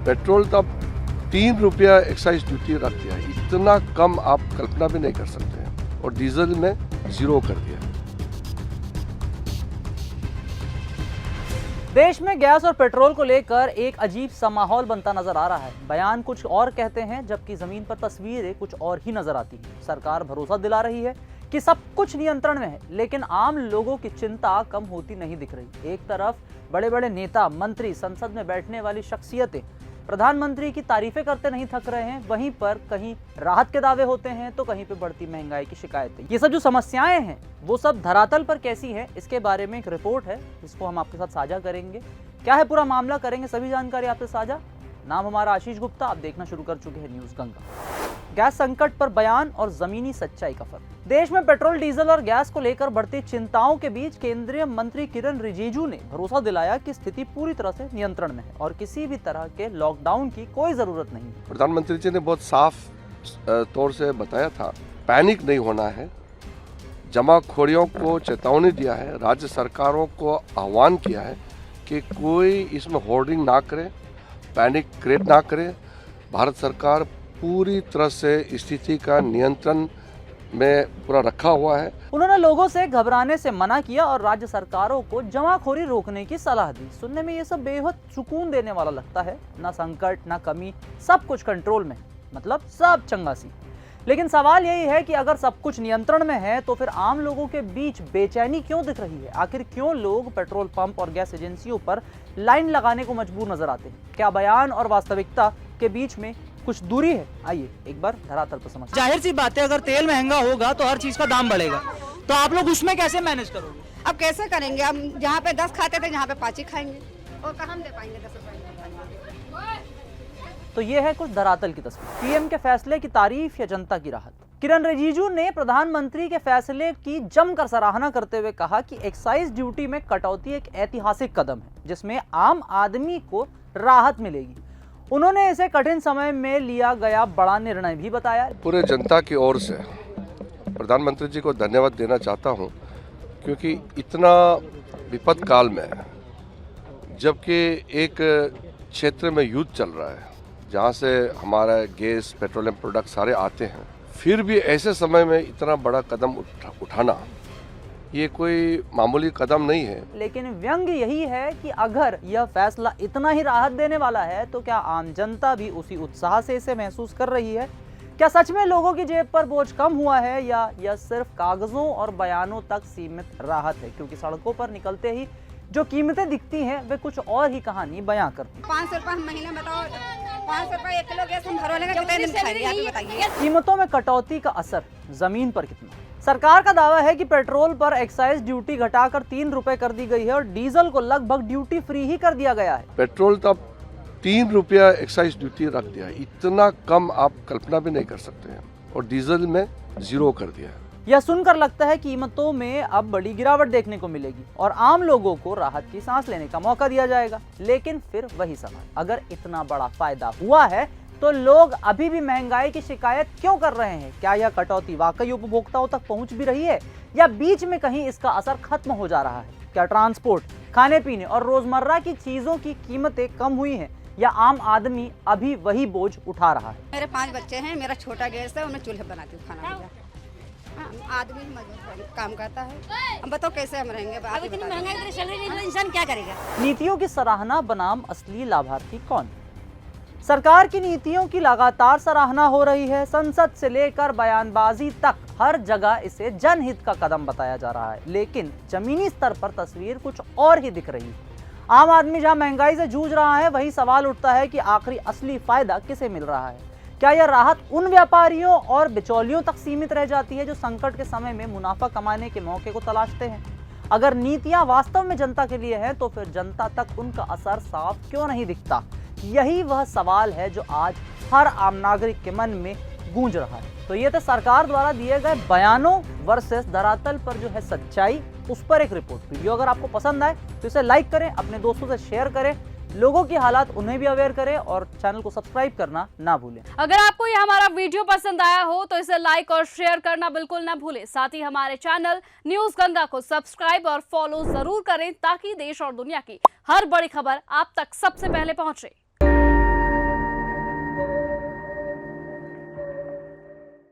Petrol तब 3 रुपया excise duty रख दिया। इतना कम आप कल्पना भी नहीं कर सकते हैं। और डीजल में 0 कर दिया। देश में गैस और पेट्रोल को लेकर एक अजीब सा माहौल बनता नजर आ रहा है। बयान कुछ और कहते हैं जबकि जमीन पर तस्वीरें कुछ और ही नजर आती हैं। सरकार भरोसा दिला रही है कि सब कुछ नियंत्रण में है, लेकिन आम लोगों की चिंता कम होती नहीं दिख रही। एक तरफ बड़े बड़े नेता, मंत्री, संसद में बैठने वाली शख्सियतें प्रधानमंत्री की तारीफें करते नहीं थक रहे हैं, वहीं पर कहीं राहत के दावे होते हैं तो कहीं पे बढ़ती महंगाई की शिकायतें। ये सब जो समस्याएं हैं वो सब धरातल पर कैसी हैं, इसके बारे में एक रिपोर्ट है जिसको हम आपके साथ साझा करेंगे। क्या है पूरा मामला, करेंगे सभी जानकारी आपसे साझा। नाम हमारा आशीष गुप्ता, आप देखना शुरू कर चुके हैं न्यूज गंगा। गैस संकट पर बयान और जमीनी सच्चाई का फर्क। देश में पेट्रोल, डीजल और गैस को लेकर बढ़ती चिंताओं के बीच केंद्रीय मंत्री किरण रिजिजू ने भरोसा दिलाया कि स्थिति पूरी तरह से नियंत्रण में है और किसी भी तरह के लॉकडाउन की कोई जरूरत नहीं है। प्रधानमंत्री जी ने बहुत साफ तौर से बताया था, पैनिक नहीं होना है। जमाखोरियों को चेतावनी दिया है, राज्य सरकारों को आह्वान किया है कि कोई इसमें होर्डिंग ना करे, पैनिक क्रिएट ना करे। भारत सरकार पूरी तरह से स्थिति का नियंत्रण में पूरा रखा हुआ है। उन्होंने लोगों से घबराने से मना किया और राज्य सरकारों को जमाखोरी रोकने की सलाह दी। सुनने में ये सब बेहद सुकून देने वाला लगता है। ना संकट, ना कमी, सब कुछ कंट्रोल में, मतलब सब चंगासी। लेकिन सवाल यही है कि अगर सब कुछ नियंत्रण में है तो फिर आम लोगों के बीच बेचैनी क्यों दिख रही है? आखिर क्यों लोग पेट्रोल पंप और गैस एजेंसियों पर लाइन लगाने को मजबूर नजर आते हैं? क्या बयान और वास्तविकता के बीच में कुछ दूरी है? आइए एक बार धरातल पर समझते हैं। जाहिर सी बात है, अगर तेल महंगा होगा तो हर चीज का दाम बढ़ेगा, तो आप लोग उसमें कैसे मैनेज करोगे? अब कैसे करेंगे? हम जहाँ पे 10 खाते थे यहाँ पे 5 ही खाएंगे, और कहाँ हम दे पाएंगे 10 रुपए? तो ये है कुछ धरातल की तस्वीर। पीएम के फैसले की तारीफ या जनता की राहत। किरण रिजिजू ने प्रधानमंत्री के फैसले की जमकर सराहना करते हुए कहा कि एक्साइज ड्यूटी में कटौती एक ऐतिहासिक कदम है जिसमें आम आदमी को राहत मिलेगी। उन्होंने इसे कठिन समय में लिया गया बड़ा निर्णय भी बताया। पूरे जनता की ओर से प्रधानमंत्री जी को धन्यवाद देना चाहता हूं, क्योंकि इतना विपद काल में, जबकि एक क्षेत्र में युद्ध चल रहा है जहां से हमारा गैस, पेट्रोलियम प्रोडक्ट सारे आते हैं, फिर भी ऐसे समय में इतना बड़ा कदम उठाना ये कोई मामूली कदम नहीं है। लेकिन व्यंग्य यही है कि अगर यह फैसला इतना ही राहत देने वाला है तो क्या आम जनता भी उसी उत्साह से इसे महसूस कर रही है? क्या सच में लोगों की जेब पर बोझ कम हुआ है या यह सिर्फ कागजों और बयानों तक सीमित राहत है? क्योंकि सड़कों पर निकलते ही जो कीमतें दिखती हैं वे कुछ और ही कहानी बयां करती हैं। 500 रुपये महीना, बताओ 500 रुपये 1 किलो गैस हम भरवा लेंगे, कितने दिन खाएंगे आप बताइए? कीमतों में कटौती का असर जमीन पर कितना? सरकार का दावा है कि पेट्रोल पर एक्साइज ड्यूटी घटाकर 3 रुपए कर दी गई है और डीजल को लगभग ड्यूटी फ्री ही कर दिया गया है। पेट्रोल तब 3 रुपया एक्साइज ड्यूटी रख दिया। इतना कम आप कल्पना भी नहीं कर सकते हैं। और डीजल में 0 कर दिया है। यह सुनकर लगता है कीमतों में अब बड़ी गिरावट देखने को मिलेगी और आम लोगों को राहत की सांस लेने का मौका दिया जाएगा। लेकिन फिर वही सवाल, अगर इतना बड़ा फायदा हुआ है तो लोग अभी भी महंगाई की शिकायत क्यों कर रहे हैं? क्या यह कटौती वाकई उपभोक्ताओं तक पहुंच भी रही है या बीच में कहीं इसका असर खत्म हो जा रहा है? क्या ट्रांसपोर्ट, खाने पीने और रोजमर्रा की चीजों की कीमतें कम हुई हैं या आम आदमी अभी वही बोझ उठा रहा है? मेरे 5 बच्चे हैं, मेरा छोटा गैस है, उन्हें चूल्हे बनाती हूँ खाना। आदमी मजदूर काम करता है, अब बताओ कैसे हम रहेंगे? अब इतनी महंगाई चल रही है, इंसान क्या करेगा? नीतियों की सराहना बनाम असली लाभार्थी कौन? सरकार की नीतियों की लगातार सराहना हो रही है। संसद से लेकर बयानबाजी तक हर जगह इसे जनहित का कदम बताया जा रहा है, लेकिन जमीनी स्तर पर तस्वीर कुछ और ही दिख रही है। आम आदमी जहां महंगाई से जूझ रहा है, वही सवाल उठता है कि आखिरी असली फायदा किसे मिल रहा है? क्या यह राहत उन व्यापारियों और बिचौलियों तक सीमित रह जाती है जो संकट के समय में मुनाफा कमाने के मौके को तलाशते हैं? अगर नीतियां वास्तव में जनता के लिए हैं तो फिर जनता तक उनका असर साफ क्यों नहीं दिखता? यही वह सवाल है जो आज हर आम नागरिक के मन में गूंज रहा है। तो ये तो सरकार द्वारा दिए गए बयानों वर्सेस धरातल पर जो है सच्चाई, उस पर एक रिपोर्ट। वीडियो अगर आपको पसंद आए तो इसे लाइक करें, अपने दोस्तों से शेयर करें, लोगों की हालात उन्हें भी अवेयर करें और चैनल को सब्सक्राइब करना ना भूलें। अगर आपको ये हमारा वीडियो पसंद आया हो तो इसे लाइक और शेयर करना बिल्कुल ना भूलें। साथ ही हमारे चैनल न्यूज गंगा को सब्सक्राइब और फॉलो जरूर करें ताकि देश और दुनिया की हर बड़ी खबर आप तक सबसे पहले पहुंचे।